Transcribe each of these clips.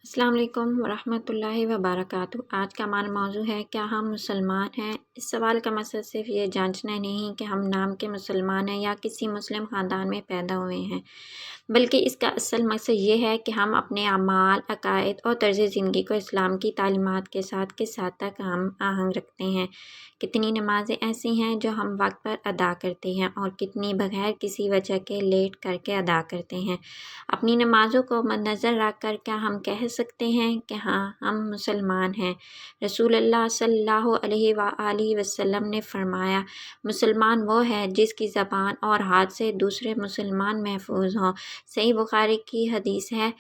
السلام علیکم ورحمۃ اللہ وبرکاتہ۔ آج کا ہمارا موضوع ہے کیا ہم مسلمان ہیں؟ اس سوال کا مقصد صرف یہ جانچنا نہیں کہ ہم نام کے مسلمان ہیں یا کسی مسلم خاندان میں پیدا ہوئے ہیں، بلکہ اس کا اصل مقصد یہ ہے کہ ہم اپنے اعمال، عقائد اور طرز زندگی کو اسلام کی تعلیمات کے ساتھ کس حد تک ہم آہنگ رکھتے ہیں۔ کتنی نمازیں ایسی ہیں جو ہم وقت پر ادا کرتے ہیں اور کتنی بغیر کسی وجہ کے لیٹ کر کے ادا کرتے ہیں۔ اپنی نمازوں کو مد نظر رکھ کر کیا ہم کہہ سکتے ہیں کہ ہاں ہم مسلمان ہیں؟ رسول اللہ صلی اللہ علیہ وآلہ وسلم نے فرمایا، مسلمان وہ ہے جس کی زبان اور ہاتھ سے دوسرے مسلمان محفوظ ہوں۔ صحیح بخاری کی حدیث ہے۔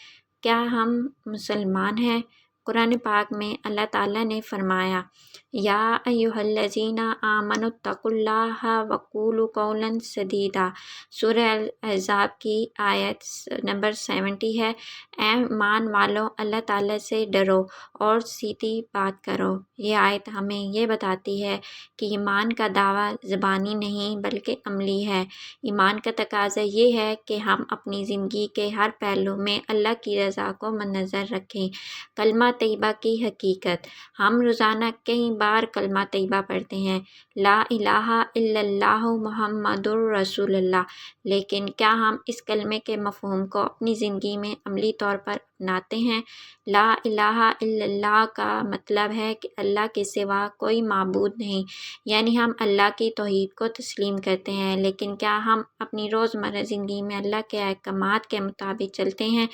کیا ہم مسلمان ہیں؟ قرآن پاک میں اللہ تعالیٰ نے فرمایا، یا ایھا الذین آمنوا اتقوا اللہ وقولوا قولا سدیدا۔ سورہ الاحزاب کی آیت نمبر 70 ہے۔ اے ایمان والو، اللہ تعالیٰ سے ڈرو اور سیدھی بات کرو۔ یہ آیت ہمیں یہ بتاتی ہے کہ ایمان کا دعویٰ زبانی نہیں بلکہ عملی ہے۔ ایمان کا تقاضا یہ ہے کہ ہم اپنی زندگی کے ہر پہلو میں اللہ کی رضا کو مد نظر رکھیں۔ کلمہ طیبہ کی حقیقت۔ ہم روزانہ کئی بار کلمہ طیبہ پڑھتے ہیں، لا الہ الا اللہ محمد الرسول اللہ، لیکن کیا ہم اس کلمے کے مفہوم کو اپنی زندگی میں عملی طور پر اپناتے ہیں؟ لا الہ الا اللہ کا مطلب ہے کہ اللہ کے سوا کوئی معبود نہیں، یعنی ہم اللہ کی توحید کو تسلیم کرتے ہیں، لیکن کیا ہم اپنی روزمرہ زندگی میں اللہ کے احکامات کے مطابق چلتے ہیں؟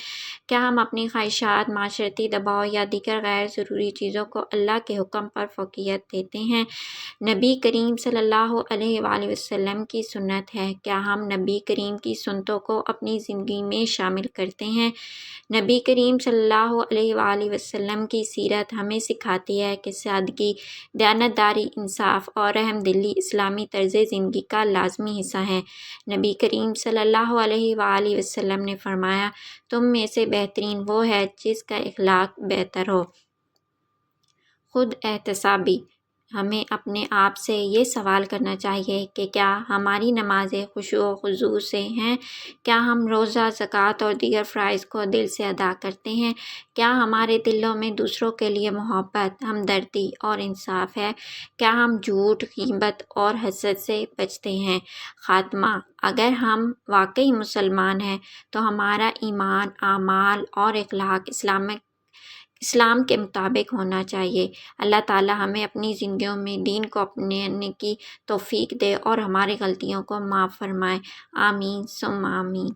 کیا ہم اپنی خواہشات، معاشرتی دباؤ یا دیگر غیر ضروری چیزوں کو اللہ کے حکم پر فوقیت دیتے ہیں؟ نبی کریم صلی اللہ علیہ وآلہ وسلم کی سنت ہے، کیا ہم نبی کریم کی سنتوں کو اپنی زندگی میں شامل کرتے ہیں؟ نبی کریم صلی اللہ علیہ وآلہ وسلم کی سیرت ہمیں سکھاتی ہے کہ سادگی، دیانتداری، انصاف اور رحم دلی اسلامی طرز زندگی کا لازمی حصہ ہیں۔ نبی کریم صلی اللہ علیہ وآلہ وسلم نے فرمایا، تم میں سے بہترین وہ ہے جس کا اخلاق بہتر ہو۔ خود احتسابی۔ ہمیں اپنے آپ سے یہ سوال کرنا چاہیے کہ کیا ہماری نمازیں خشوع و خضوع سے ہیں؟ کیا ہم روزہ، زکوٰۃ اور دیگر فرائض کو دل سے ادا کرتے ہیں؟ کیا ہمارے دلوں میں دوسروں کے لیے محبت، ہمدردی اور انصاف ہے؟ کیا ہم جھوٹ، غیبت اور حسد سے بچتے ہیں؟ خاتمہ: اگر ہم واقعی مسلمان ہیں تو ہمارا ایمان، اعمال اور اخلاق اسلام کے مطابق ہونا چاہیے۔ اللہ تعالیٰ ہمیں اپنی زندگیوں میں دین کو اپنانے کی توفیق دے اور ہماری غلطیوں کو معاف فرمائے۔ آمین ثم آمین۔